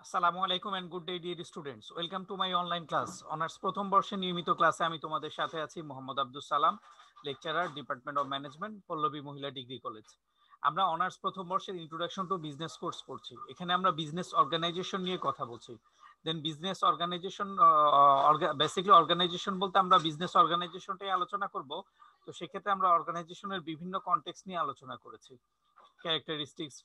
আসসালামু আলাইকুম and good day dear students, welcome to my online class. Honours প্রথম বর্ষের নিয়মিত ক্লাসে আমি তোমাদের সাথে আছি Mohammad Abdul Salam, lecturer, department of management, Pallabi মহিলা ডিগ্রি কলেজ। আমরা অনার্স প্রথম বর্ষের ইন্ট্রোডাকশন টু বিজনেস কোর্স পড়ছি। এখানে আমরা বিজনেস অর্গানাইজেশন নিয়ে কথা বলছি। দেন বিজনেস অর্গানাইজেশন, বেসিক্যালি অর্গানাইজেশন বলতে আমরা বিজনেস অর্গানাইজেশনটাই আলোচনা করব। তো সেক্ষেত্রে আমরা অর্গানাইজেশনের বিভিন্ন কনটেক্সট নিয়ে আলোচনা করেছি। ক্যারেক্টারিস্টিক্স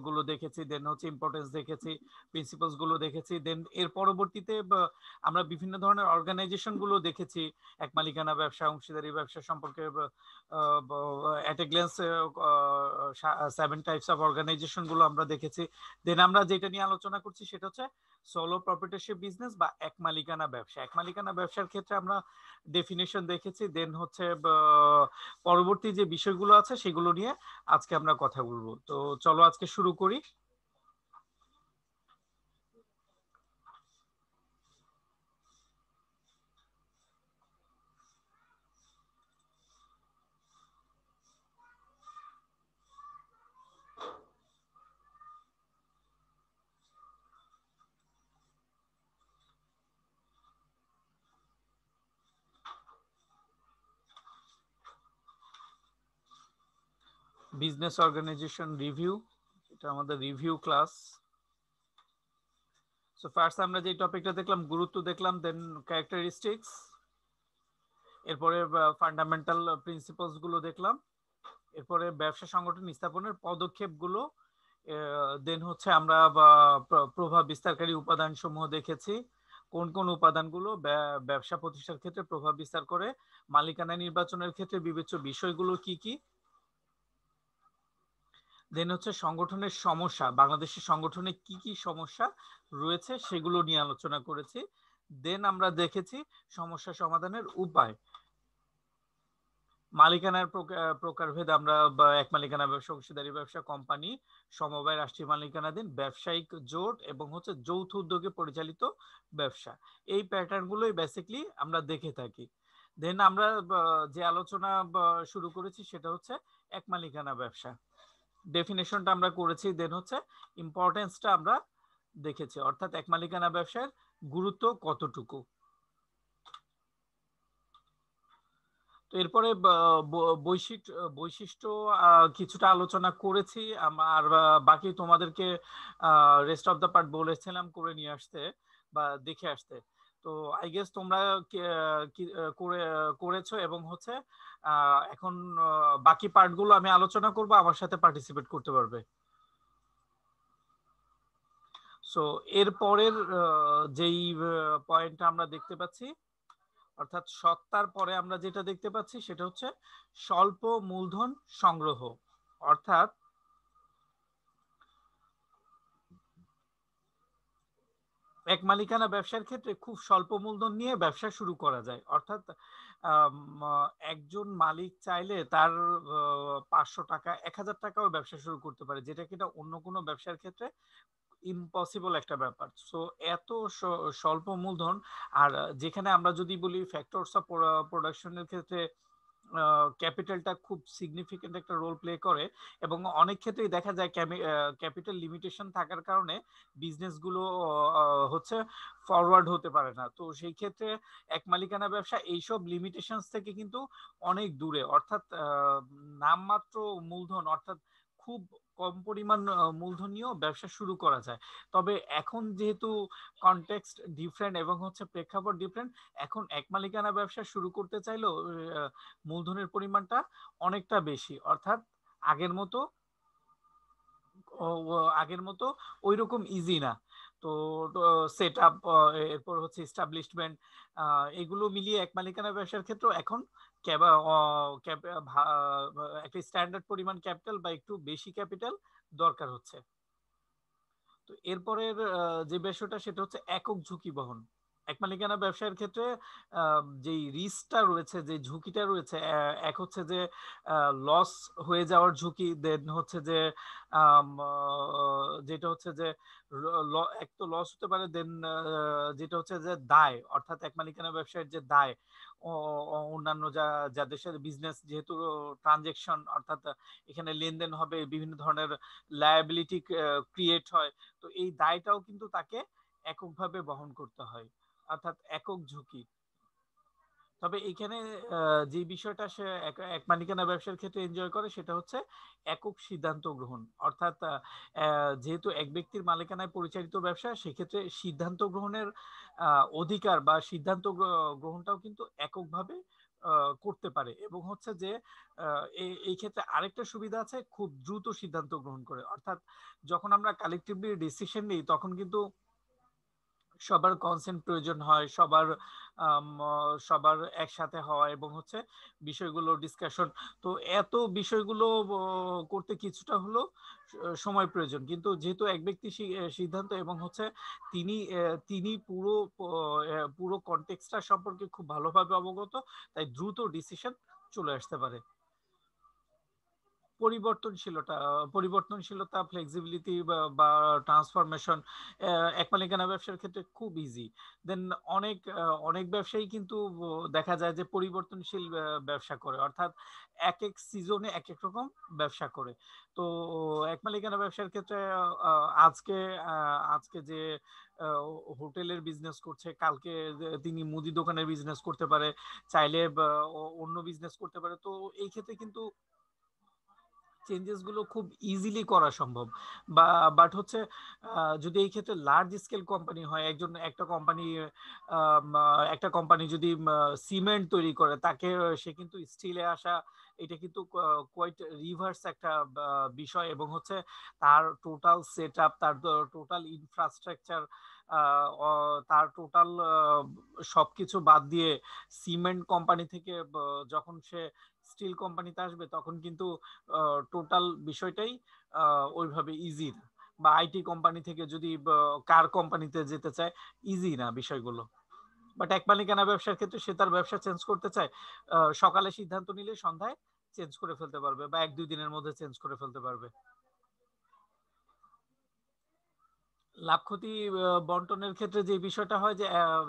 গুলো দেখেছি, দেন হচ্ছে ইম্পর্টেন্স দেখেছি, প্রিন্সিপালস গুলো দেখেছি। দেন এর পরবর্তীতে আমরা বিভিন্ন ধরনের অর্গানাইজেশন গুলো দেখেছি। এক মালিকানা ব্যবসা, অংশীদারি ব্যবসা সম্পর্কে at a glance 7 types of organization গুলো আমরা দেখেছি। দেন আমরা যেটা নিয়ে আলোচনা করছি সেটা হচ্ছে সোলো প্রপার্টরশিপ বিজনেস বা এক মালিকানা ব্যবসা। এক মালিকানা ব্যবসার ক্ষেত্রে আমরা ডেফিনেশন দেখেছি। দেন হচ্ছে পরবর্তী যে বিষয়গুলো আছে সেগুলো নিয়ে আজকে আমরা কথা বলবো। তো চলো আজকে শুরু করি। বিজনেস অর্গানাইজেশন রিভিউ, এটা আমাদের রিভিউ ক্লাস। সো ফার্স্ট আমরা যে টপিকটা দেখলাম, গুরুত্ব দেখলাম, দেন ক্যারেক্টারিস্টিক্স, এরপরে ফান্ডামেন্টাল প্রিন্সিপালস গুলো দেখলাম, এরপরে ব্যবসা সংগঠন স্থাপনের পদক্ষেপগুলো, দেন হচ্ছে আমরা প্রভাব বিস্তারকারী উপাদান সমূহ দেখেছি। কোন কোন উপাদানগুলো ব্যবসা প্রতিষ্ঠার ক্ষেত্রে প্রভাব বিস্তার করে, মালিকানা নির্বাচনের ক্ষেত্রে বিবেচ্য বিষয়গুলো কি কি, দেন হচ্ছে সংগঠনের সমস্যা, বাংলাদেশের সংগঠনে কি কি সমস্যা রয়েছে সেগুলো নিয়ে আলোচনা করেছি। দেন আমরা দেখেছি সমস্যা সমাধানের উপায়। মালিকানার প্রকারভেদ আমরা এক মালিকানা ব্যবসা, অংশীদারি ব্যবসা, কোম্পানি, সমবায়, রাষ্ট্রীয় মালিকানাধীন, ব্যবসায়িক জোট এবং হচ্ছে যৌথ উদ্যোগে পরিচালিত ব্যবসা, এই প্যাটার্ন গুলোই বেসিকলি আমরা দেখে থাকি। দেন আমরা যে আলোচনা শুরু করেছি সেটা হচ্ছে এক মালিকানা ব্যবসা। ডেফিনেশনটা আমরা করেছি, দেন হচ্ছে ইম্পর্টেন্সটা আমরা দেখেছি, অর্থাৎ এক মালিকানা ব্যবসার গুরুত্ব কতটুকু। তো এরপরে বৈশিষ্ট্য বৈশিষ্ট্য কিছুটা আলোচনা করেছি। আর বাকি তোমাদেরকে রেস্ট অফ দ্য পার্ট বলেছিলাম করে নিয়ে আসতে বা দেখে আসতে। তো আই গেস তোমরা করে করেছো এবং হচ্ছে এখন বাকি পার্টগুলো আমি আলোচনা করব, আমার সাথে পার্টিসিপেট করতে পারবে। সো এর পরের যেই পয়েন্টটা আমরা দেখতে পাচ্ছি, অর্থাৎ সত্তার পরে আমরা যেটা দেখতে পাচ্ছি সেটা হচ্ছে স্বল্প মূলধন সংগ্রহ। অর্থাৎ এক মালিকানা ব্যবসার ক্ষেত্রে খুব স্বল্প মূলধন নিয়ে ব্যবসা শুরু করা যায়। অর্থাৎ একজন মালিক চাইলে তার 500 টাকা, 1000 টাকাও ব্যবসা শুরু করতে পারে, যেটা কিনা অন্য কোনো ব্যবসার ক্ষেত্রে ইম্পসিবল একটা ব্যাপার। সো এত স্বল্প মূলধন। আর যেখানে আমরা যদি বলি ফ্যাক্টরস অফ প্রোডাকশনের ক্ষেত্রে ক্যাপিটালটা খুব সিগনিফিকেন্ট একটা রোল প্লে করে, এবং অনেক ক্ষেত্রেই দেখা যায় ক্যাপিটাল লিমিটেশন থাকার কারণে বিজনেসগুলো হচ্ছে ফরওয়ার্ড হতে পারে না। তো সেই ক্ষেত্রে এক মালিকানা ব্যবসা এইসব লিমিটেশনস থেকে কিন্তু অনেক দূরে। অর্থাৎ নামমাত্র মূলধন, অর্থাৎ খুব কম পরিমাণ মূলধন নিয়েও ব্যবসা শুরু করা যায়। তবে এখন যেহেতু কনটেক্সট ডিফারেন্ট এবং হচ্ছে প্রেক্ষাপট ডিফারেন্ট, এখন এক মালিকানা ব্যবসা শুরু করতে চাইলেও মূলধনের পরিমাণটা অনেকটা বেশি। অর্থাৎ আগের মতো আগের মতো ওই রকম ইজি না। তো সেট আপ, এরপর হচ্ছে এস্টাবলিশমেন্ট, এগুলো মিলিয়ে এক মালিকানা ব্যবসার ক্ষেত্রে এখন একটা স্ট্যান্ডার্ড পরিমাণ ক্যাপিটাল বা একটু বেশি ক্যাপিটাল দরকার হচ্ছে। তো এরপরের যে বিষয়টা সেটা হচ্ছে একক ঝুঁকি বহন। এক মালিকানা ব্যবসায়ের ক্ষেত্রে যেই রিস্কটা রয়েছে, যে ঝুঁকিটা রয়েছে, এক হচ্ছে যে লস হয়ে যাওয়ার ঝুঁকি, দেন হচ্ছে যে যেটা হচ্ছে যে এক তো লস হতে পারে, দেন যেটা হচ্ছে যে দায়, অর্থাৎ এক মালিকানা ব্যবসায়ের যে দায়, অন্যান্য যাদের সাথে বিজনেস, যেহেতু ট্রানজেকশন, অর্থাৎ এখানে লেনদেন হবে, বিভিন্ন ধরনের লায়াবিলিটি ক্রিয়েট হয়, তো এই দায়টাও কিন্তু তাকে এককভাবে বহন করতে হয়, অর্থাৎ একক ঝুঁকি। তবে এইখানে যে বিষয়টা সে এক মালিকানা ব্যবসার ক্ষেত্রে এনজয় করে সেটা হচ্ছে একক সিদ্ধান্ত গ্রহণ, অর্থাৎ যেহেতু এক ব্যক্তির মালিকানায় পরিচালিত ব্যবসা, সেক্ষেত্রে সিদ্ধান্ত গ্রহণের অধিকার বা সিদ্ধান্ত গ্রহণটাও কিন্তু এককভাবে করতে পারে, এবং হচ্ছে যে এই ক্ষেত্রে আরেকটা সুবিধা আছে, খুব দ্রুত সিদ্ধান্ত গ্রহণ করে, অর্থাৎ যখন আমরা কালেকটিভলি ডিসিশন নিই তখন কিন্তু সবার কনসেন্ট প্রয়োজন হয়, সবার একসাথে হওয়া, এবং হচ্ছে বিষয়গুলো ডিসকাশন, তো এত বিষয়গুলো করতে কিছুটা হলো সময় প্রয়োজন, কিন্তু যেহেতু এক ব্যক্তি সিদ্ধান্ত, এবং হচ্ছে তিনি তিনি পুরো কনটেক্সটটা সম্পর্কে খুব ভালোভাবে অবগত, তাই দ্রুত ডিসিশন চলে আসতে পারে। পরিবর্তনশীলতা, ফ্লেক্সিবিলিটি বা ট্রান্সফরমেশন এক মালিকানা ব্যবসার ক্ষেত্রে খুব ইজি। দেন অনেক অনেক ব্যবসায়ী কিন্তু দেখা যায় যে পরিবর্তনশীল ব্যবসা করে, অর্থাৎ এক এক সিজনে এক এক রকম ব্যবসা করে। তো এক মালিকানা ব্যবসার ক্ষেত্রে আজকে আজকে যে হোটেলের বিজনেস করছে, কালকে তিনি মুদি দোকানের বিজনেস করতে পারে, চাইলে অন্য বিজনেস করতে পারে। তো এই ক্ষেত্রে কিন্তু চেঞ্জেস গুলো খুব ইজিলি করা সম্ভব, বাট হচ্ছে যদি এই ক্ষেত্রে লার্জ স্কেল কোম্পানি হয়, একটা কোম্পানি যদি সিমেন্ট তৈরি করে, তাকে সে কিন্তু স্টিলে আসা, এটা কিন্তু কোয়াইট রিভার্স একটা বিষয়, এবং হচ্ছে তার টোটাল সেট আপ, তার টোটাল ইনফ্রাস্ট্রাকচার, তার টোটাল সবকিছু বাদ দিয়ে সিমেন্ট কোম্পানি থেকে যখন সে স্টিল কোম্পানিতে আসবে, তখন কিন্তু টোটাল বিষয়টাই ওইভাবে ইজি না, বা আইটি কোম্পানি থেকে যদি কার কোম্পানিতে যেতে চায়, ইজি না বিষয়গুলো। বাট এক মালিকানা ব্যবসার ক্ষেত্রে সে তার ব্যবসা চেঞ্জ করতে চায়, সকালে সিদ্ধান্ত নিলে সন্ধ্যায় চেঞ্জ করে ফেলতে পারবে, বা 1-2 দিনের মধ্যে চেঞ্জ করে ফেলতে পারবে। লাভ ক্ষতি বন্টনের ক্ষেত্রে যে বিষয়টা হয় যে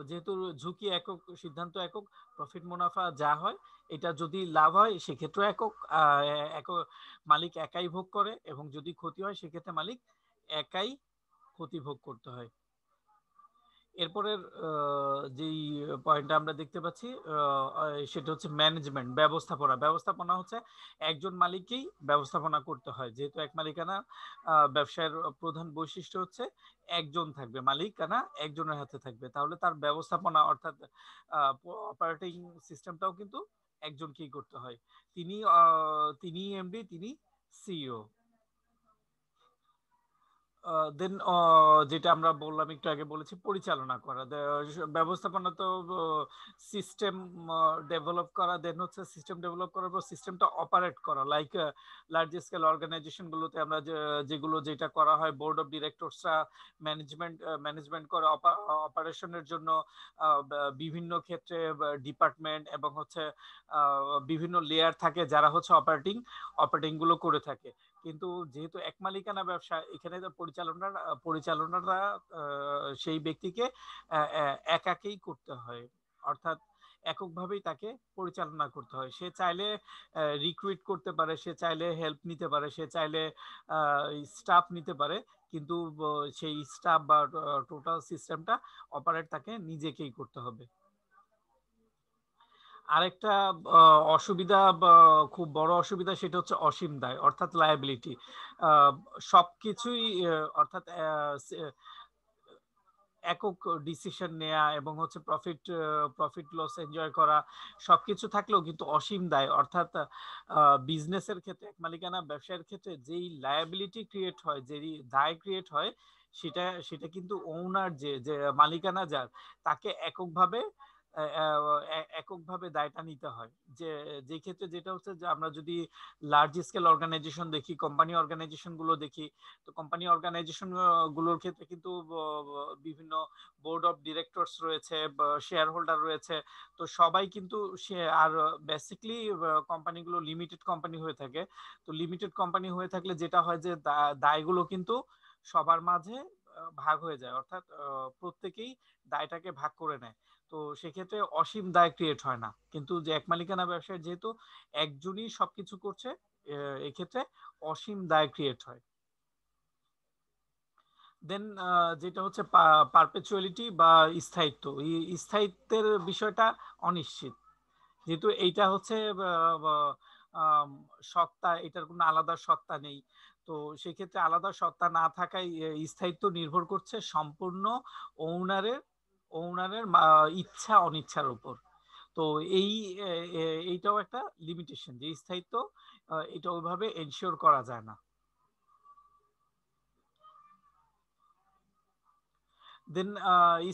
যেহেতু ঝুঁকি একক, সিদ্ধান্ত একক, প্রফিট মুনাফা যা হয় এটা যদি লাভ হয় সেক্ষেত্রে একক মালিক একাই ভোগ করে, এবং যদি ক্ষতি হয় সেক্ষেত্রে মালিক একাই ক্ষতি ভোগ করতে হয়। এরপরের যেই পয়েন্টটা আমরা দেখতে পাচ্ছি সেটা হচ্ছে ম্যানেজমেন্ট, ব্যবস্থাপনা হচ্ছে একজন মালিককেই ব্যবস্থাপনা করতে হয়, যেহেতু এক মালিকানা ব্যবসায়ের প্রধান বৈশিষ্ট্য হচ্ছে একজন থাকবে, মালিকানা একজনের হাতে থাকবে, তাহলে তার ব্যবস্থাপনা, অর্থাৎ অপারেটিং সিস্টেমটাও কিন্তু একজনকেই করতে হয়, তিনি এমডি, তিনি সিইও। দেন যেটা আমরা বললাম, একটু আগে বলেছি পরিচালনা করা, ব্যবস্থাপনা তো সিস্টেম ডেভেলপ করা, দেন হচ্ছে সিস্টেম ডেভেলপ করার পর সিস্টেমটা অপারেট করা, লাইক লার্জ স্কেল অর্গানাইজেশন গুলোতে আমরা যেটা করা হয়, বোর্ড অফ ডিরেক্টরসরা ম্যানেজমেন্ট করে অপারেশনের জন্য, বিভিন্ন ক্ষেত্রে ডিপার্টমেন্ট, এবং হচ্ছে বিভিন্ন লেয়ার থাকে যারা হচ্ছে অপারেটিং গুলো করে থাকে। কিন্তু যেহেতু এক মালিকানা ব্যবসা, এখানে পরিচালনাটা সেই ব্যক্তিকে একাকেই করতে হয়, অর্থাৎ এককভাবেই তাকে পরিচালনা করতে হয়। সে চাইলে রিক্রুইট করতে পারে, সে চাইলে হেল্প নিতে পারে, সে চাইলে স্টাফ নিতে পারে, কিন্তু সেই স্টাফ বা টোটাল সিস্টেমটা অপারেট তাকে নিজেকেই করতে হবে। আরেকটা অসুবিধা, খুব বড় অসুবিধা, সেটা হচ্ছে অসীম দায়, অর্থাৎ লায়াবিলিটি। সবকিছুই অর্থাৎ একক ডিসিশন নেয়া, এবং হচ্ছে প্রফিট লস এনজয় করা, সবকিছু থাকলেও কিন্তু অসীম দায়, অর্থাৎ বিজনেসের ক্ষেত্রে, এক মালিকানা ব্যবসায়ের ক্ষেত্রে যেই লায়াবিলিটি ক্রিয়েট হয়, যেই দায় ক্রিয়েট হয়, সেটা কিন্তু ওনার যে মালিকানা যার, তাকে এককভাবে এককভাবে দায়টা নিতে হয়। যে ক্ষেত্রে যেটা হচ্ছে যে আমরা যদি লার্জ স্কেল অর্গানাইজেশন দেখি, কোম্পানি অর্গানাইজেশন গুলো দেখি, তো কোম্পানি অর্গানাইজেশন গুলোর ক্ষেত্রে কিন্তু বিভিন্ন বোর্ড অফ ডিরেক্টরস রয়েছে, শেয়ার হোল্ডার রয়েছে। তো সবাই কিন্তু আর বেসিকলি কোম্পানিগুলো লিমিটেড কোম্পানি হয়ে থাকে। তো লিমিটেড কোম্পানি হয়ে থাকলে যেটা হয় যে দায়গুলো কিন্তু সবার মাঝে ভাগ হয়ে যায়, অর্থাৎ প্রত্যেকেই দায়টাকে ভাগ করে নেয়। তো সেক্ষেত্রে অসীম দায় ক্রিয়েট হয় না, কিন্তু যে এক মালিকানা ব্যবসায় যেহেতু একজনই সবকিছু করছে, এক্ষেত্রে অসীম দায় ক্রিয়েট হয়। দেন যেটা হচ্ছে পারপেচুয়ালিটি বা স্থায়িত্ব, এই স্থায়িত্বের বিষয়টা অনিশ্চিত, যেহেতু এইটা হচ্ছে সত্তা, এটার কোনো আলাদা সত্তা নেই। তো সেক্ষেত্রে আলাদা সত্তা না থাকায় স্থায়িত্ব নির্ভর করছে সম্পূর্ণ ওনারের ওনারের ইচ্ছা অনিচ্ছার উপর। তো এই এইটাও একটা লিমিটেশন, যে স্থায়িত্ব এটা ওইভাবে এনশিওর করা যায় না। দেন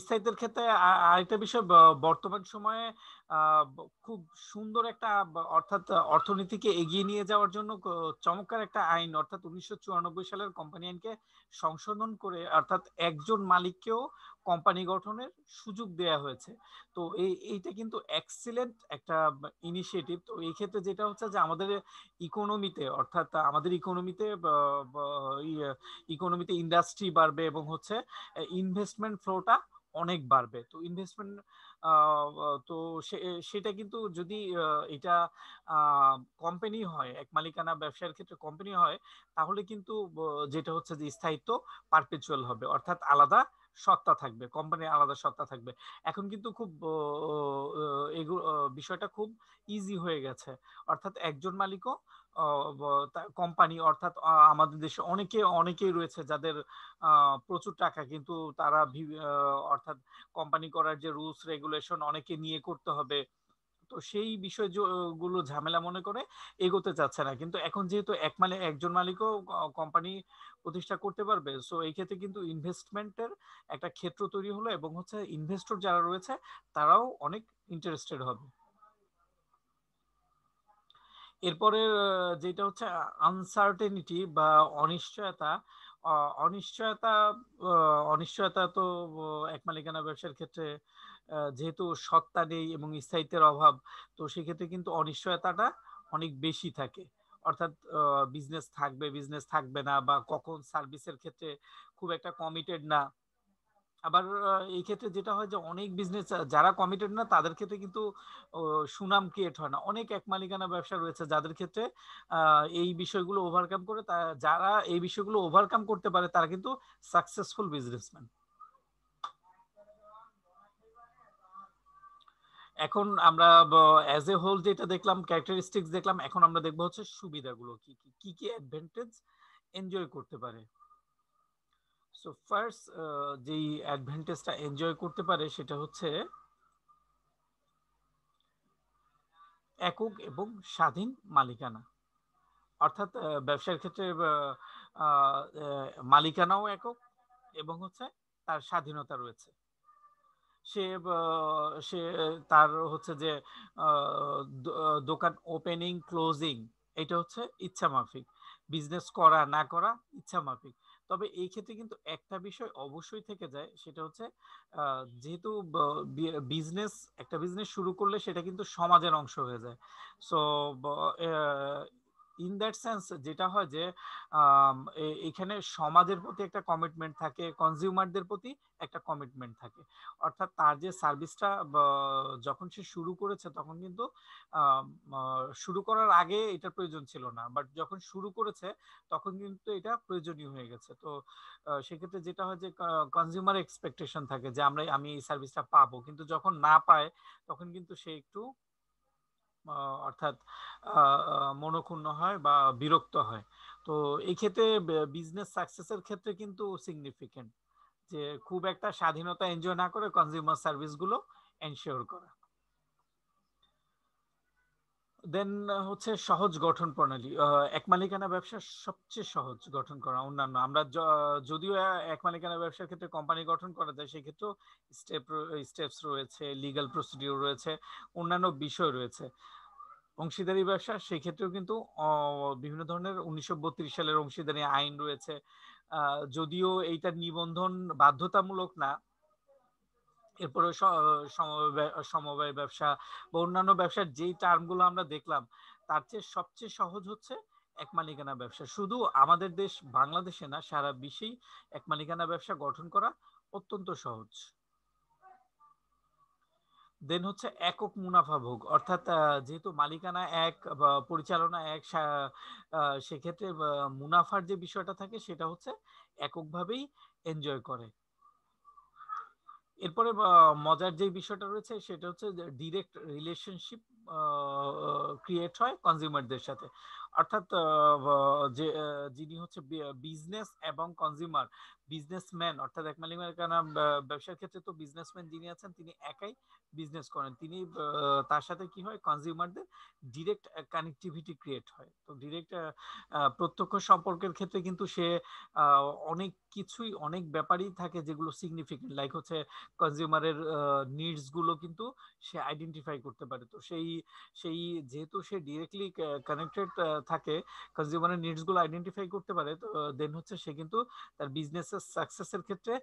স্থায়িত্বের ক্ষেত্রে আরেকটা বিষয়, বর্তমান সময়ে খুব সুন্দর একটা অর্থাৎ অর্থনীতিকে এগিয়ে নিয়ে যাওয়ার জন্য চমৎকার একটা আইন, অর্থাৎ 1994 সালের কোম্পানি আইনকে সংশোধন করে অর্থাৎ একজন মালিককেও কোম্পানি গঠনের সুযোগ দেয়া হয়েছে। তো এইটা কিন্তু এক্সিলেন্ট একটা ইনিশিয়েটিভ। তো এই ক্ষেত্রে যেটা হচ্ছে যে আমাদের ইকোনমিতে, অর্থাৎ আমাদের ইকোনমিতে ইন্ডাস্ট্রি বাড়বে এবং হচ্ছে ইনভেস্টমেন্ট ফ্লোটা অনেক বাড়বে। তো ইনভেস্টমেন্ট তো সেটা কিন্তু যদি এটা কোম্পানি হয়, এক মালিকানা ব্যবসার ক্ষেত্রে কোম্পানি হয়, তাহলে কিন্তু যেটা হচ্ছে যে স্থায়িত্ব পারপেচুয়াল হবে, অর্থাৎ আলাদা সত্তা থাকবে, কোম্পানির আলাদা সত্তা থাকবে। এখন কিন্তু খুব এগুলো বিষয়টা খুব ইজি হয়ে গেছে, অর্থাৎ একজন মালিকও কোম্পানি, অর্থাৎ আমাদের দেশে অনেকেই রয়েছে যাদের প্রচুর টাকা, কিন্তু তারা অর্থাৎ কোম্পানি করার যে রুলস রেগুলেশন অনেকে নিয়ে করতে হবে, তো সেই বিষয়গুলো ঝামেলা মনে করে এগোতে চাচ্ছে না। কিন্তু এখন যেহেতু একজন মালিকও কোম্পানি প্রতিষ্ঠা করতে পারবে, সো এই ক্ষেত্রে কিন্তু ইনভেস্টমেন্টের একটা ক্ষেত্র তৈরি হলো এবং হচ্ছে ইনভেস্টর যারা রয়েছে তারাও অনেক ইন্টারেস্টেড হবে। এরপরে যেটা হচ্ছে আনসার্টেনিটি বা অনিশ্চয়তা। অনিশ্চয়তা অনিশ্চয়তা তো এক মালিকানা ব্যবসার ক্ষেত্রে যেহেতু সত্তা নেই এবং স্থায়িত্বের অভাব, তো সেক্ষেত্রে কিন্তু অনিশ্চয়তাটা অনেক বেশি থাকে। অর্থাৎ বিজনেস থাকবে, বিজনেস থাকবে না, বা কখন সার্ভিসের ক্ষেত্রে খুব একটা কমিটেড না। আবার এই ক্ষেত্রে যেটা হয় যে অনেক বিজনেস যারা কমিটেড না তাদের ক্ষেত্রে কিন্তু সুনাম ক্রিয়েট হয় না। অনেক এক মালিকানা ব্যবসা রয়েছে যাদের ক্ষেত্রে এই বিষয়গুলো ওভারকাম করে, যারা এই বিষয়গুলো ওভারকাম করতে পারে তারা কিন্তু সাকসেসফুল বিজনেসম্যান। এখন আমরা অ্যাজ এ হোল যেটা দেখলাম, ক্যারেক্টারিস্টিক্স দেখলাম, এখন আমরা দেখবো হচ্ছে সুবিধাগুলো কি কি কি কি অ্যাডভান্টেজ এনজয় করতে পারে। সো ফার্স্ট যেই অ্যাডভান্টেজটা এনজয় করতে পারে সেটা হচ্ছে একক এবং স্বাধীন মালিকানা। অর্থাৎ ব্যবসার ক্ষেত্রে মালিকানাও একক এবং হচ্ছে তার স্বাধীনতা রয়েছে। সে সে তার হচ্ছে যে দোকান ওপেনিং ক্লোজিং এটা হচ্ছে ইচ্ছা মাফিক, বিজনেস করা না করা ইচ্ছা মাফিক। তবে এই ক্ষেত্রে কিন্তু একটা বিষয় অবশ্যই থেকে যায়, সেটা হচ্ছে যেহেতু একটা বিজনেস শুরু করলে সেটা কিন্তু সমাজের অংশ হয়ে যায়। সো ইন দ্যাট সেন্স যেটা হয় যে এখানে সমাজের প্রতি একটা কমিটমেন্ট থাকে, কনজিউমারদের প্রতি একটা কমিটমেন্ট থাকে। অর্থাৎ তার যে সার্ভিসটা যখন সে শুরু করেছে তখন কিন্তু শুরু করার আগে এটা প্রয়োজন ছিল না, বাট যখন শুরু করেছে তখন কিন্তু এটা প্রয়োজনীয় হয়ে গেছে। তো সেক্ষেত্রে যেটা হয় যে কনজিউমার এক্সপেকটেশন থাকে যে আমি এই সার্ভিসটা পাবো, কিন্তু যখন না পায় তখন কিন্তু সে একটু অর্থাৎ মনক্ষুণ্ণ হয় বা বিরক্ত হয়। তো এই ক্ষেত্রে বিজনেস সাকসেসের ক্ষেত্রে কিন্তু সিগনিফিকেন্ট যে খুব একটা স্বাধীনতা এনজয় না করে কনজিউমার সার্ভিস গুলো এনশিওর করা। দেন হচ্ছে সহজ গঠন প্রণালী। এক মালিকানা ব্যবসা সবচেয়ে সহজ গঠন করা। অন্যান্য আমরা যদিও এক মালিকানা ব্যবসার ক্ষেত্রে কোম্পানি গঠন করা যায়, সেক্ষেত্রেও স্টেপস রয়েছে, লিগ্যাল প্রসিডিউর রয়েছে, অন্যান্য বিষয় রয়েছে। অংশীদারি ব্যবসা সেক্ষেত্রেও কিন্তু বিভিন্ন ধরনের 1932 সালের অংশীদারি আইন রয়েছে। যদিও এইটার নিবন্ধন বাধ্যতামূলক না, এরপরে সমবায় ব্যবসা বা অন্যান্য ব্যবসার যেই টার্মগুলো আমরা দেখলাম, তার চেয়ে সবচেয়ে সহজ হচ্ছে এক মালিকানা ব্যবসা। শুধু আমাদের দেশ বাংলাদেশে না, সারা বিশ্বেই এক মালিকানা ব্যবসা গঠন করা অত্যন্ত সহজ। দেন হচ্ছে একক মুনাফা ভোগ, অর্থাৎ যেহেতু মালিকানা এক বা পরিচালনা এক, সেক্ষেত্রে মুনাফার যে বিষয়টা থাকে সেটা হচ্ছে এককভাবেই এনজয় করে। এরপরে মজার যে বিষয়টা রয়েছে সেটা হচ্ছে ডিরেক্ট রিলেশনশিপ ক্রিয়েট হয় কনজিউমারদের সাথে। অর্থাৎ যে যিনি হচ্ছে বিজনেস এবং কনজিউমার, বিজনেসম্যান অর্থাৎ এক মালিকানা ব্যবসার ক্ষেত্রে তো বিজনেসম্যান যিনি আছেন তিনি একাই বিজনেস করেন, তিনি তার সাথে কি হয়, কনজিউমারদের ডিরেক্ট কানেক্টিভিটি ক্রিয়েট হয়। তো ডিরেক্ট প্রত্যক্ষ সম্পর্কের ক্ষেত্রে কিন্তু সে অনেক কিছুই, অনেক ব্যাপারই থাকে যেগুলো সিগনিফিকেন্ট, লাইক হচ্ছে কনজিউমারের নিডস গুলো কিন্তু সে আইডেন্টিফাই করতে পারে। তো সেই সেই যেহেতু সে ডিরেক্টলি কানেক্টেড থাকে, কনজিউমারের নিডস গুলো আইডেন্টিফাই করতে পারে, তো দেন হচ্ছে সে কিন্তু তার বিজনেসের সাকসেসের ক্ষেত্রে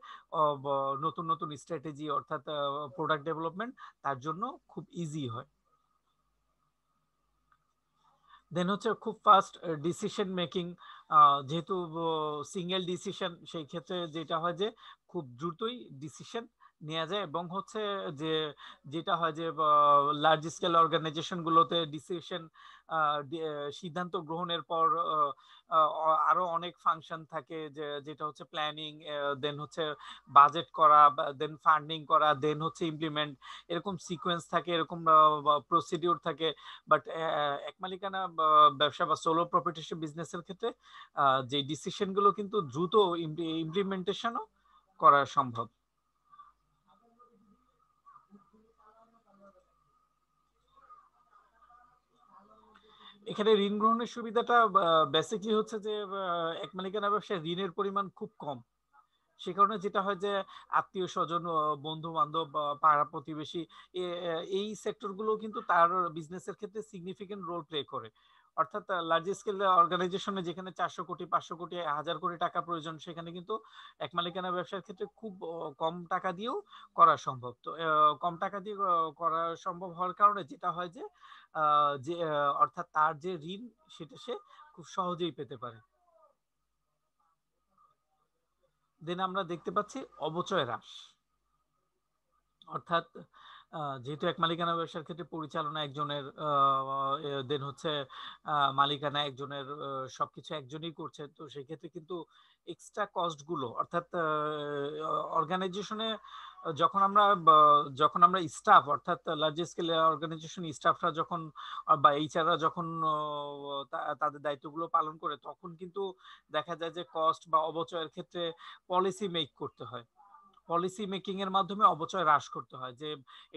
নতুন নতুন স্ট্র্যাটেজি অর্থাৎ প্রোডাক্ট ডেভেলপমেন্ট তার জন্য খুব ইজি হয়। দেন হচ্ছে খুব ফাস্ট ডিসিশন মেকিং, যেহেতু সিঙ্গেল ডিসিশন, সেই ক্ষেত্রে যেটা হয় যে খুব দ্রুতই ডিসিশন নেওয়া যায়, এবং হচ্ছে যে যেটা হয় যে লার্জ স্কেল অর্গানাইজেশন গুলোতে ডিসিশন সিদ্ধান্ত গ্রহণের পর আরো অনেক ফাংশন থাকে, যেটা হচ্ছে প্ল্যানিং, দেন হচ্ছে বাজেট করা, দেন ফান্ডিং করা, দেন হচ্ছে ইমপ্লিমেন্ট, এরকম সিকোয়েন্স থাকে, এরকম প্রসিডিউর থাকে। বাট এক মালিকানা ব্যবসা বা সোলো প্রপার্টিশিপ বিজনেসের ক্ষেত্রে যে ডিসিশন গুলো কিন্তু দ্রুত ইমপ্লিমেন্টেশনও করা সম্ভব। এখানে ঋণ গ্রহণের সুবিধাটা বেসিকলি হচ্ছে যে এক মালিকানা ব্যবসায় ঋণের পরিমাণ খুব কম। সে কারণে যেটা হয় যে আত্মীয় স্বজন, বন্ধু বান্ধব, পাড়া প্রতিবেশী, এই সেক্টরগুলো কিন্তু তার বিজনেসের ক্ষেত্রে সিগনিফিকেন্ট রোল প্লে করে। অর্থাৎ লার্জ স্কেল অর্গানাইজেশনে যেখানে 400 কোটি, 500 কোটি, 1000 কোটি টাকা প্রয়োজন, সেখানে কিন্তু এক মালিকানা ব্যবসার ক্ষেত্রে খুব কম টাকা দিয়েও করা সম্ভব। তো কম টাকা দিয়ে করা সম্ভব হওয়ার কারণে যেটা হয় যে অর্থাৎ তার যে ঋণ সেটা সে খুব সহজেই পেতে পারে। দেন আমরা দেখতে পাচ্ছি অবচয় হ্রাস, অর্থাৎ যেহেতু এক মালিকানা ব্যবসার ক্ষেত্রে পরিচালনা একজনের, দেন হচ্ছে মালিকানা একজনের, সবকিছু একজনই করছে, তো সেক্ষেত্রে কিন্তু এক্সট্রা কস্ট গুলো, অর্থাৎ অর্গানাইজেশনে যখন আমরা স্টাফ, অর্থাৎ লার্জ স্কেল অর্গানাইজেশন স্টাফরা যখন বা এইচআররা যখন তাদের দায়িত্বগুলো পালন করে, তখন কিন্তু দেখা যায় যে কস্ট বা অবচয়ের ক্ষেত্রে পলিসি মেক করতে হয়। পলিসি মেকিং এর মাধ্যমে অবচয় হ্রাস করতে হয়, যে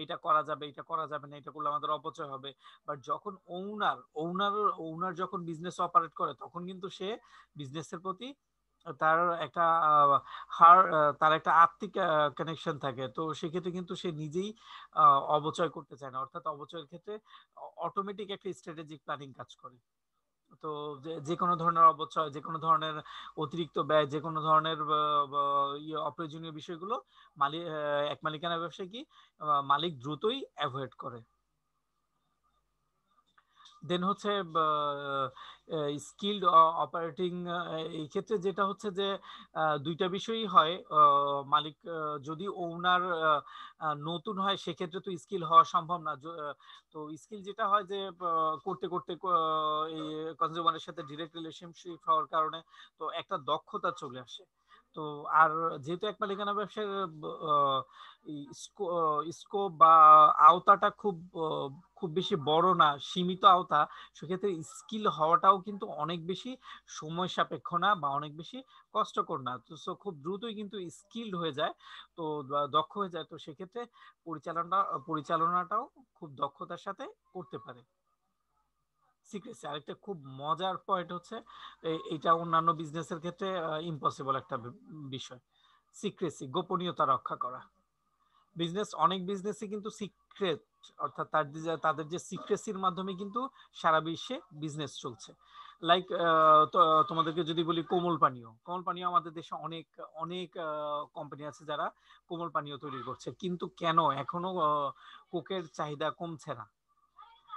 এটা করা যাবে, এটা করা যাবে না, এটা করলে আমাদের অপচয় হবে। বাট যখন ওনার যখন বিজনেস অপারেট করে, তখন কিন্তু সে বিজনেসের প্রতি তার একটা তার একটা আত্মিক কানেকশন থাকে। তো সেক্ষেত্রে কিন্তু সে নিজেই অবচয় করতে চায় না, অর্থাৎ অবচয়ের ক্ষেত্রে অটোমেটিক একটা স্ট্র্যাটেজিক প্ল্যানিং কাজ করে। তো যে কোনো ধরনের অবচয়, যে কোনো ধরনের অতিরিক্ত ব্যয়, যে কোনো ধরনের অপ্রয়োজনীয় বিষয়গুলো এক মালিকানা ব্যবসায় কি মালিক দ্রুতই অ্যাভয়েড করে। দেন হচ্ছে স্কিল্ড অপারেটিং, এই ক্ষেত্রে যেটা হচ্ছে যে দুইটা বিষয়ই হয়। মালিক যদি ওনার নতুন হয়, সেক্ষেত্রে তো স্কিল হওয়া সম্ভব না। তো স্কিল যেটা হয় যে করতে করতে এই কনজিউমারের সাথে ডিরেক্ট রিলেশনশিপ হওয়ার কারণে তো একটা দক্ষতা চলে আসে। তো আর যেহেতু এক মালিকানা ব্যবসার স্কোপ বা আওতাটা খুব বেশি বড় না, সীমিত আওতা, সেক্ষেত্রে স্কিল হওয়াটাও কিন্তু অনেক বেশি সময় সাপেক্ষ না বা অনেক বেশি কষ্টকর না। তো খুব দ্রুতই কিন্তু স্কিলড হয়ে যায়, তো দক্ষ হয়ে যায়। তো সেক্ষেত্রে পরিচালনাটাও খুব দক্ষতার সাথে করতে পারে। সিক্রেসি। আরেকটা খুব মজার পয়েন্ট হচ্ছে এটা অন্যান্য বিজনেসের ক্ষেত্রে ইম্পসিবল একটা বিষয়। সিক্রেসি, গোপনীয়তা রক্ষা করা। অনেক বিজনেসই কিন্তু সিক্রেট, অর্থাৎ তাদের যে সিক্রেসির মাধ্যমে কিন্তু সারা বিশ্বে বিজনেস চলছে। লাইক তোমাদেরকে যদি বলি কোমল পানীয় আমাদের দেশে অনেক অনেক কোম্পানি আছে যারা কোমল পানীয় তৈরি করছে, কিন্তু কেন এখনো কোকের চাহিদা কমছে না?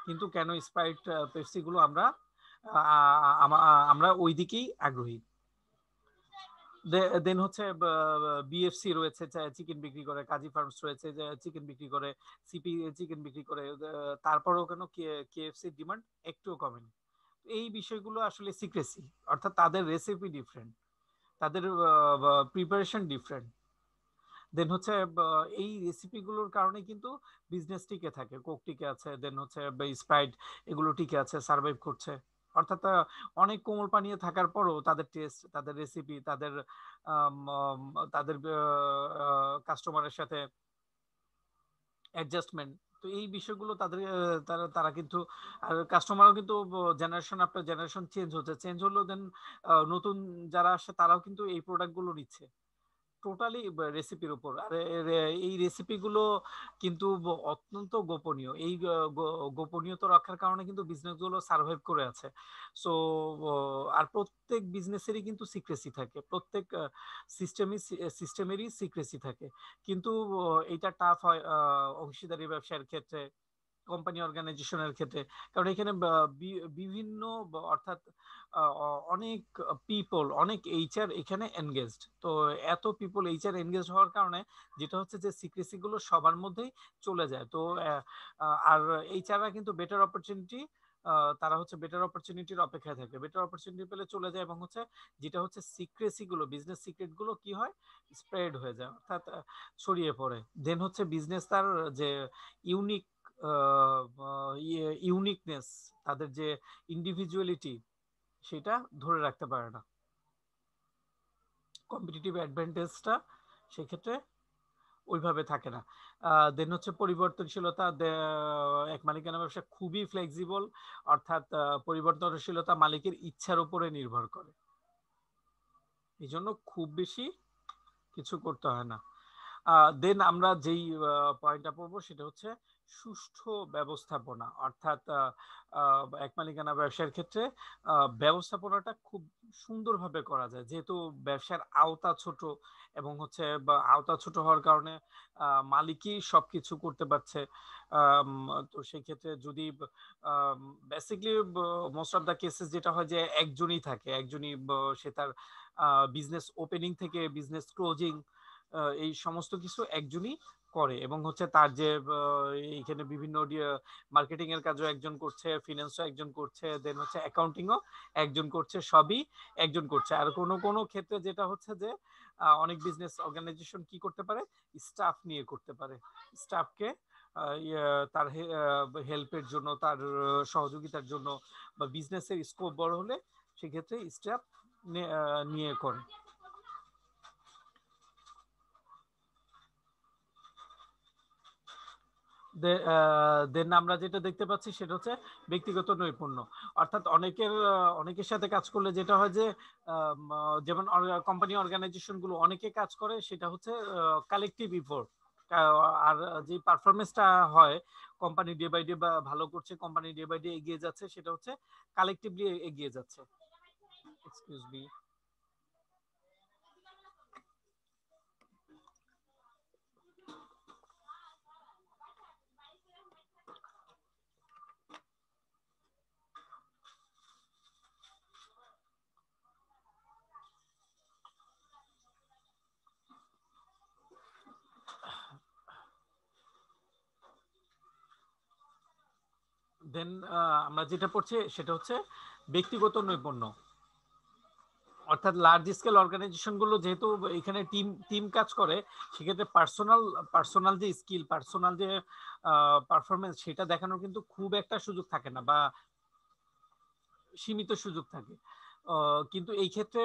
কিন্তু কেন স্প্রাইট, পেপসি গুলো আমরা ওই দিকেই আগ্রহী। দেন হচ্ছে বিএফসি রয়েছে, চিকেন বিক্রি করে, কাজী ফার্মস রয়েছে যে চিকেন বিক্রি করে, সিপি চিকেন বিক্রি করে, তারপরেও কেন কেএফসি ডিমান্ড একটুও কমেনি? এই বিষয়গুলো আসলে সিক্রেসি, অর্থাৎ তাদের রেসিপি ডিফারেন্ট, তাদের প্রিপারেশন ডিফারেন্ট। দেন হচ্ছে এই রেসিপিগুলোর কারণে কিন্তু বিজনেস টিকে থাকে, কোক টিকে আছে, দেন হচ্ছে স্প্রাইট, এগুলো টিকে আছে, সার্ভাইভ করছে। অর্থাৎ অনেক কোমল পানীয় থাকার পরও তাদের টেস্ট, তাদের রেসিপি, আম, আম, তাদের কাস্টমারের সাথে অ্যাডজাস্টমেন্ট, তো এই বিষয়গুলো তাদের তারা তারা কিন্তু, আর কাস্টমারও কিন্তু জেনারেশন আফটার জেনারেশন চেঞ্জ হলেও দেন নতুন যারা আসে তারাও কিন্তু এই প্রোডাক্টগুলো নিচ্ছে টোটালি রেসিপির উপর। আর এই রেসিপিগুলো কিন্তু অত্যন্ত গোপনীয়। এই গোপনীয়তা রক্ষার কারণে কিন্তু বিজনেসগুলো সার্ভাইভ করে আছে। সো আর প্রত্যেক বিজনেসেরই কিন্তু সিক্রেসি থাকে, প্রত্যেক সিস্টেমেরই সিক্রেসি থাকে। কিন্তু এটা টাফ হয় অংশীদারি ব্যবসার ক্ষেত্রে, কোম্পানি অর্গানাইজেশনের ক্ষেত্রে, কারণ এখানে বিভিন্ন অর্থাৎ অনেক অনেক এইচআর এখানে এনগেজড। তো এত এইচআর এনগেজ হওয়ার কারণে যেটা হচ্ছে যে সিক্রেসি গুলো সবার মধ্যেই চলে যায়। তো আর এইচআররা কিন্তু বেটার অপরচুনিটি, তারা হচ্ছে বেটার অপরচুনিটির অপেক্ষায় থাকে, বেটার অপরচুনিটি পেলে চলে যায়, এবং হচ্ছে যেটা হচ্ছে সিক্রেসি গুলো, বিজনেস সিক্রেট গুলো কি হয়, স্প্রেড হয়ে যায়, অর্থাৎ ছড়িয়ে পড়ে। দেন হচ্ছে বিজনেস তার যে ইউনিক ইউনিকনেস, তাদের যে ইন্ডিভিজুয়ালিটি, সেটা ধরে রাখতে পারে না। কম্পিটিটিভ অ্যাডভান্টেজটা সেক্ষেত্রে ওইভাবে থাকে না। দেন হচ্ছে পরিবর্তনশীলতা, এক মালিকানা ব্যবসা খুবই ফ্লেক্সিবল, অর্থাৎ পরিবর্তনশীলতা মালিকের ইচ্ছার উপরে নির্ভর করে, এই জন্য খুব বেশি কিছু করতে হয় না। দেন আমরা যেই পয়েন্টটা পড়বো সেটা হচ্ছে সুষ্ঠু ব্যবস্থাপনা, অর্থাৎ এক মালিকানা ব্যবসার ক্ষেত্রে ব্যবস্থাপনাটা খুব সুন্দরভাবে করা যায়, যেহেতু ব্যবসার আওতা ছোট, এবং হচ্ছে আওতা ছোট হওয়ার কারণে মালিকই সবকিছু করতে পারছে। তো সেই ক্ষেত্রে যদি basically most of the cases যেটা হয় যে একজনই সে তার বিজনেস ওপেনিং থেকে বিজনেস ক্লোজিং, এই সমস্ত কিছু একজনই করে, এবং হচ্ছে তার যে এইখানে বিভিন্ন মার্কেটিং এর কাজও একজন করছে, ফিনান্সও একজন করছে, দেন হচ্ছে অ্যাকাউন্টিংও একজন করছে, সবই একজন করছে। আর কোনো কোনো ক্ষেত্রে যেটা হচ্ছে যে অনেক বিজনেস অর্গানাইজেশন কি করতে পারে, স্টাফ নিয়ে করতে পারে, স্টাফকে তার হেল্পের জন্য, তার সহযোগিতার জন্য, বা বিজনেসের স্কোপ বড় হলে সেক্ষেত্রে স্টাফ নিয়ে করে। দেন আমরা যেটা দেখতে পাচ্ছি সেটা হচ্ছে ব্যক্তিগত নৈপুণ্য, অর্থাৎ অনেকের সাথে কাজ করলে যেটা হয় যে যেমন কোম্পানি অর্গানাইজেশন গুলো অনেকে কাজ করে, সেটা হচ্ছে কালেকটিভ ইফোর্ট। আর যে পারফরমেন্সটা হয়, কোম্পানি ডে বাই ডে ভালো করছে, কোম্পানি ডে বাই ডে এগিয়ে যাচ্ছে, সেটা হচ্ছে কালেকটিভলি এগিয়ে যাচ্ছে। Excuse me. দেন আমরা যেটা পড়ছি সেটা হচ্ছে ব্যক্তিগত নৈপুণ্য, অর্থাৎ লার্জ স্কেল অর্গানাইজেশন গুলো যেহেতু এখানে টিম টিম কাজ করে, সেক্ষেত্রে পার্সোনাল যে স্কিল, পার্সোনাল যে পারফরমেন্স, সেটা দেখানোর কিন্তু খুব একটা সুযোগ থাকে না, বা সীমিত সুযোগ থাকে। কিন্তু এই ক্ষেত্রে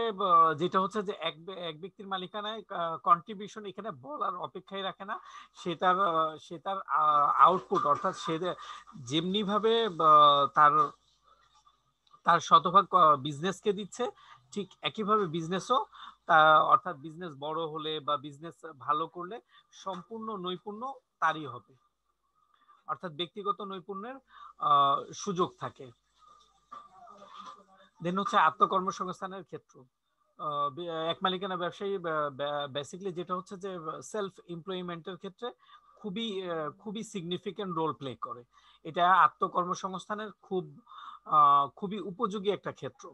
যেটা হচ্ছে যে এক ব্যক্তির মালিকানায় কন্ট্রিবিউশন এখানে বলার অপেক্ষাই রাখে না। সে তার আউটপুট, অর্থাৎ সে যেমনি ভাবে তার তার শতভাগ বিজনেসকে দিচ্ছে, ঠিক একইভাবে বিজনেসও অর্থাৎ বিজনেস বড় হলে বা বিজনেস ভালো করলে সম্পূর্ণ নৈপুণ্য তারই হবে, অর্থাৎ ব্যক্তিগত নৈপুণ্যের সুযোগ থাকে। দেন হচ্ছে আত্মকর্মসংস্থানের ক্ষেত্র। এক মালিকানা ব্যবসায়ী বেসিক্যালি যেটা হচ্ছে যে সেলফ এমপ্লয়মেন্টের ক্ষেত্রে খুবই খুবই সিগনিফিক্যান্ট রোল প্লে করে। এটা আত্মকর্মসংস্থানের খুবই উপযোগী একটা ক্ষেত্র।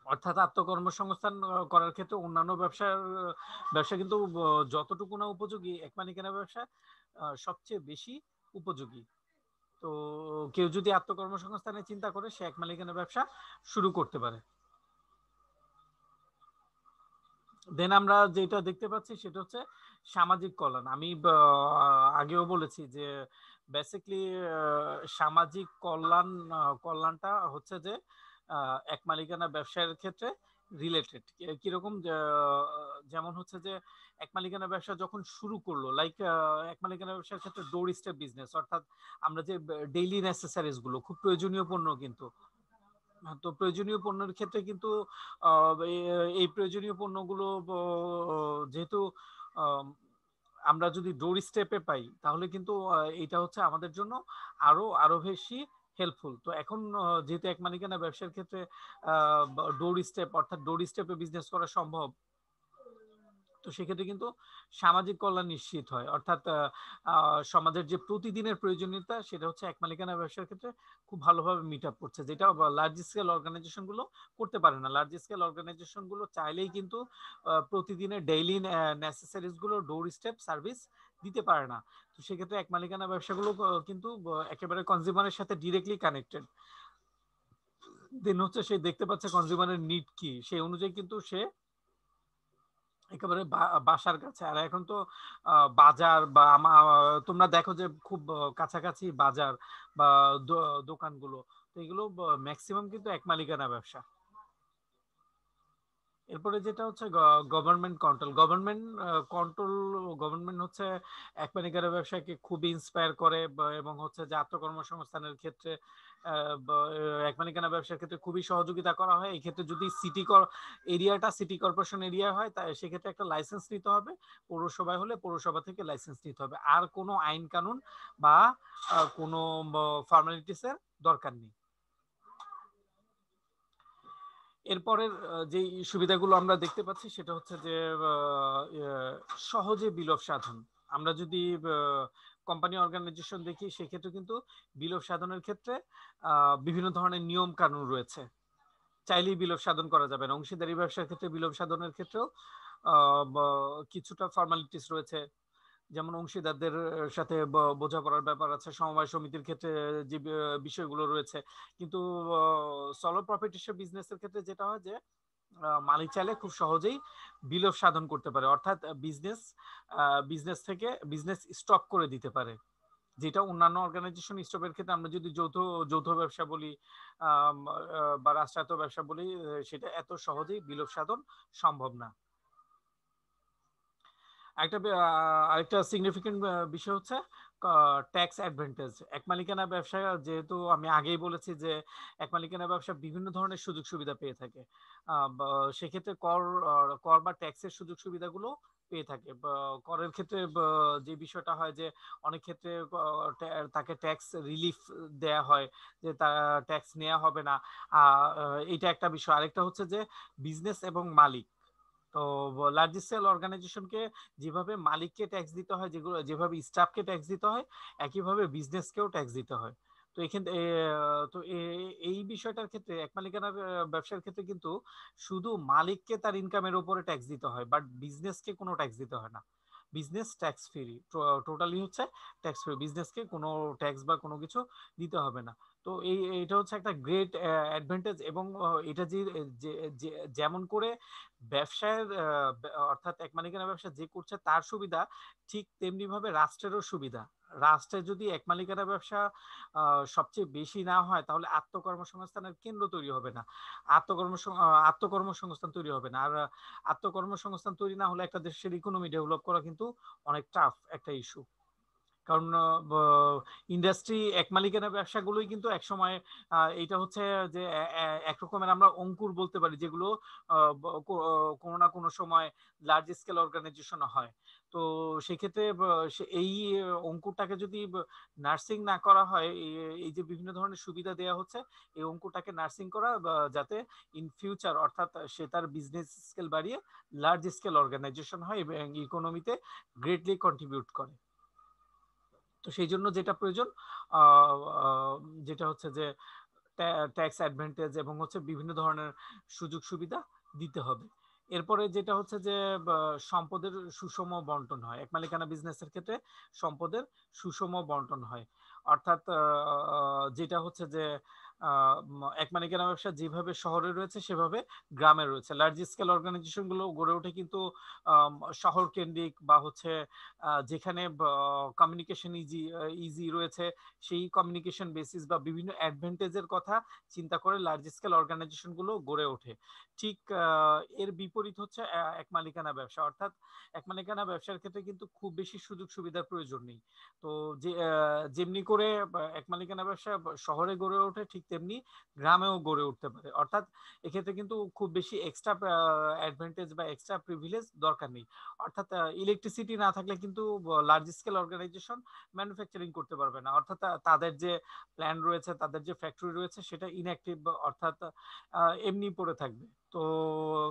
অর্থাৎ আত্মকর্মসংস্থান করার ক্ষেত্রে অন্যান্য ব্যবসা কিন্তু যতটুকু না উপযোগী, এক মালিকানা ব্যবসা সবচেয়ে বেশি উপযোগী। তো কেউ যদি আত্মকর্মসংস্থানের চিন্তা করে সে এক মালিকানা ব্যবসা শুরু করতে পারে। দেন আমরা যেটা দেখতে পাচ্ছি সেটা হচ্ছে সামাজিক কল্যাণ। আমি আগেও বলেছি যে বেসিক্যালি সামাজিক কল্যাণটা হচ্ছে যে এক মালিকানা ব্যবসার ক্ষেত্রে রিলেটেড। কিরকম, যেমন হচ্ছে যে এক মালিকানা ব্যবসা যখন শুরু করলো, লাইক এক মালিকানা ব্যবসার ক্ষেত্রে ডোর স্টেপ বিজনেস, অর্থাৎ আমরা যে ডেইলি নেসেসারিজ গুলো, খুব প্রয়োজনীয় পণ্য, কিন্তু তো প্রয়োজনীয় পণ্যের ক্ষেত্রে কিন্তু এই প্রয়োজনীয় পণ্যগুলো যেহেতু আমরা যদি ডোর স্টেপে পাই তাহলে কিন্তু এটা হচ্ছে আমাদের জন্য আরো বেশি হেল্পফুল। তো এখন যেহেতু এক মালিকানা ব্যবসার ক্ষেত্রে ডোর স্টেপ অর্থাৎ ডোর স্টেপে বিজনেস করা সম্ভব, তো সেক্ষেত্রে কিন্তু সামাজিক কল্যাণ নিশ্চিত হয়। অর্থাৎ সমাজের যে প্রতিদিনের প্রয়োজনীয়তা সেটা হচ্ছে এক মালিকানা ব্যবসার ক্ষেত্রে খুব ভালোভাবে মিট আপ করছে, যেটা লার্জ স্কেল অর্গানাইজেশন গুলো করতে পারে না। লার্জ স্কেল অর্গানাইজেশন গুলো চাইলেই কিন্তু প্রতিদিনের ডেইলি নেসেসারিজ গুলো ডোর স্টেপ সার্ভিস দিতে পারে না। তো সেক্ষেত্রে এক মালিকানা ব্যবসাগুলো কিন্তু একেবারে কনজিউমারের সাথে ডিরেক্টলি কানেক্টেড। দেন হচ্ছে সে দেখতে পাচ্ছে কনজিউমারের নিড কি, সেই অনুযায়ী কিন্তু সে একেবারে বাসার কাছে। আর এখন তো বাজার বা তোমরা দেখো যে খুব কাছাকাছি বাজার বা দোকানগুলো, তো এগুলো ম্যাক্সিমাম কিন্তু এক মালিকানা ব্যবসা। এরপরে যেটা হচ্ছে গভর্নমেন্ট কন্ট্রোল। গভর্নমেন্ট হচ্ছে এক মালিকানা ব্যবসাকে খুবই ইন্সপায়ার করে এবং হচ্ছে যে আত্মকর্মসংস্থানের ক্ষেত্রে এক মালিকানা ব্যবসার ক্ষেত্রে খুবই সহযোগিতা করা হয়। এই ক্ষেত্রে যদি এরিয়াটা সিটি কর্পোরেশন এরিয়া হয় তাই সেক্ষেত্রে একটা লাইসেন্স নিতে হবে, পৌরসভায় হলে পৌরসভা থেকে লাইসেন্স নিতে হবে। আর কোনো আইন কানুন বা কোনো ফর্মালিটিসের দরকার নেই। এরপরের যে সুবিধাগুলো আমরা দেখতে পাচ্ছি সেটা হচ্ছে যে সহজে বিলোপ সাধন। আমরা যদি কোম্পানি অর্গানাইজেশন দেখি সেক্ষেত্রে কিন্তু বিলোপ সাধনের ক্ষেত্রে বিভিন্ন ধরনের নিয়ম কানুন রয়েছে, চাইলেই বিলোপ সাধন করা যাবে না। অংশীদারি ব্যবসার ক্ষেত্রে বিলোপ সাধনের ক্ষেত্রেও কিছুটা ফর্মালিটিস রয়েছে, যেমন অংশীদারদের সাথে বোঝাপড়ার ব্যাপার আছে, সমবায় সমিতির ক্ষেত্রে যে বিষয়গুলো রয়েছে। কিন্তু সলো প্রপার্টিশিপ বিজনেসের ক্ষেত্রে যেটা হয় যে মালিক চাইলে খুব সহজেই বিলোপ সাধন করতে পারে, অর্থাৎ বিজনেস স্টপ করে দিতে পারে, যেটা অন্যান্য অর্গানাইজেশন স্টপের ক্ষেত্রে আমরা যদি যৌথ ব্যবসা বলি বা রাষ্ট্রায়ত্ত ব্যবসা বলি, সেটা এত সহজেই বিলোপ সাধন সম্ভব না। আরেকটা সিগনিফিকেন্ট বিষয় হচ্ছে ট্যাক্স অ্যাডভান্টেজ। এক মালিকানা ব্যবসা, যেহেতু আমি আগেই বলেছি যে এক মালিকানা ব্যবসা বিভিন্ন ধরনের সুযোগ সুবিধা পেয়ে থাকে, সেক্ষেত্রে কর বা ট্যাক্সের সুযোগ সুবিধাগুলো পেয়ে থাকে। করের ক্ষেত্রে যে বিষয়টা হয় যে অনেক ক্ষেত্রে তাকে ট্যাক্স রিলিফ দেয়া হয়, যে তার ট্যাক্স নেওয়া হবে না। এটা একটা বিষয়। আরেকটা হচ্ছে যে বিজনেস এবং মালিক, তো লার্জ স্কেল অর্গানাইজেশনকে যেভাবে মালিককে ট্যাক্স দিতে হয়, যেভাবে স্টাফকে ট্যাক্স দিতে হয়, একইভাবে বিজনেসকেও ট্যাক্স দিতে হয়। তো এখানে তো এই বিষয়টার ক্ষেত্রে এক মালিকানার ব্যবসার ক্ষেত্রে কিন্তু শুধু মালিককে তার ইনকামের উপরে ট্যাক্স দিতে হয়, বাট বিজনেসকে কোনো ট্যাক্স দিতে হয় না। বিজনেস ট্যাক্স ফ্রি, টোটালি হচ্ছে ট্যাক্স ফ্রি, বিজনেসকে কোনো ট্যাক্স বা কোনো কিছু দিতে হবে না। তো এটা হচ্ছে একটা গ্রেট অ্যাডভান্টেজ। এবং এটা যেমন করে ব্যবসায়ের অর্থাৎ এক মালিকানা ব্যবসা যে করছে তার সুবিধা, ঠিক তেমনি ভাবে রাষ্ট্রেরও সুবিধা। রাষ্ট্রে যদি এক মালিকানা ব্যবসা সবচেয়ে বেশি না হয় তাহলে আত্মকর্মসংস্থানের কেন্দ্র তৈরি হবে না, আত্মকর্মসংস্থান তৈরি হবে না। আর আত্মকর্মসংস্থান তৈরি না হলে একটা দেশের ইকোনমি ডেভেলপ করা কিন্তু অনেক টাফ একটা ইস্যু। কারণ ইন্ডাস্ট্রি এক মালিকানা ব্যবসাগুলোই কিন্তু একসময় এটা হচ্ছে যে এক রকমের আমরা অঙ্কুর বলতে পারি, যেগুলো কোনো না কোনো সময় লার্জ স্কেল অর্গানাইজেশন হয়। তো সেক্ষেত্রে এই অঙ্কুরটাকে যদি নার্সিং না করা হয়, এই যে বিভিন্ন ধরনের সুবিধা দেওয়া হচ্ছে, এই অঙ্কুরটাকে নার্সিং করা যাতে ইন ফিউচার অর্থাৎ সে তার বিজনেস স্কেল বাড়িয়ে লার্জ স্কেল অর্গানাইজেশন হয় এবং ইকোনমিতে গ্রেটলি কন্ট্রিবিউট করে। তো সেই জন্য যেটা প্রয়োজন, যেটা হচ্ছে যে ট্যাক্স অ্যাডভান্টেজ এবং হচ্ছে বিভিন্ন ধরনের সুযোগ সুবিধা দিতে হবে। এরপরে যেটা হচ্ছে যে সম্পদের সুষম বন্টন হয় এক মালিকানা বিজনেসের ক্ষেত্রে। সম্পদের সুষম বন্টন হয়, অর্থাৎ যেটা হচ্ছে যে এক মালিকানা ব্যবসা যেভাবে শহরে রয়েছে সেভাবে গ্রামে রয়েছে। লার্জ স্কেল অর্গানাইজেশন গুলো গড়ে ওঠে কিন্তু শহর কেন্দ্রিক বা হচ্ছে যেখানে কমিউনিকেশন ইজি রয়েছে, সেই কমিউনিকেশন বেসিস বা বিভিন্ন অ্যাডভান্টেজের কথা চিন্তা করে লার্জ স্কেল অর্গানাইজেশন গুলো গড়ে ওঠে। ঠিক এর বিপরীত হচ্ছে এক মালিকানা ব্যবসা, অর্থাৎ এক মালিকানা ব্যবসার ক্ষেত্রে কিন্তু খুব বেশি সুযোগ সুবিধার প্রয়োজন নেই। তো যে যেমনি করে এক মালিকানা ব্যবসা শহরে গড়ে ওঠে, ঠিক তেমনি গ্রামেও গড়ে উঠতে পারে। অর্থাৎ এক্ষেত্রে কিন্তু খুব বেশি এক্সট্রা অ্যাডভান্টেজ বা এক্সট্রা প্রিভিলেজ দরকার নেই। অর্থাৎ ইলেকট্রিসিটি না থাকলে কিন্তু লার্জ স্কেল অর্গানাইজেশন ম্যানুফ্যাকচারিং করতে পারবে না। অর্থাৎ তাদের যে প্ল্যান রয়েছে, তাদের যে ফ্যাক্টরি রয়েছে, সেটা ইনঅ্যাক্টিভ, অর্থাৎ এমনি পড়ে থাকবে। তো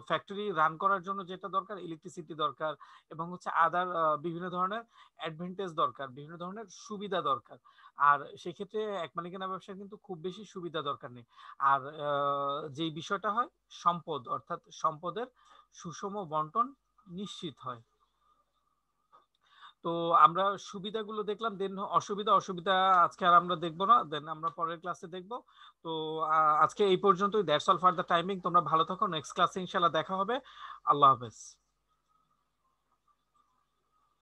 ফ্যাক্টরি রান করার জন্য যেটা দরকার, ইলেকট্রিসিটি দরকার এবং হচ্ছে আদার বিভিন্ন ধরনের অ্যাডভান্টেজ দরকার, বিভিন্ন ধরনের সুবিধা দরকার। আর সেক্ষেত্রে এক মালিকানা ব্যবসায় কিন্তু খুব বেশি সুবিধা দরকার নেই। আর যেই বিষয়টা হয়, সম্পদ অর্থাৎ সম্পদের সুষম বন্টন নিশ্চিত হয়। তো আমরা সুবিধাগুলো দেখলাম, দেন অসুবিধা আজকে আর আমরা দেখবো না, দেন আমরা পরের ক্লাসে দেখবো। তো আজকে এই পর্যন্তই। That's all for the timing. তোমরা ভালো থাকো, নেক্সট ক্লাসে ইনশাআল্লাহ দেখা হবে। আল্লাহ হাফেজ।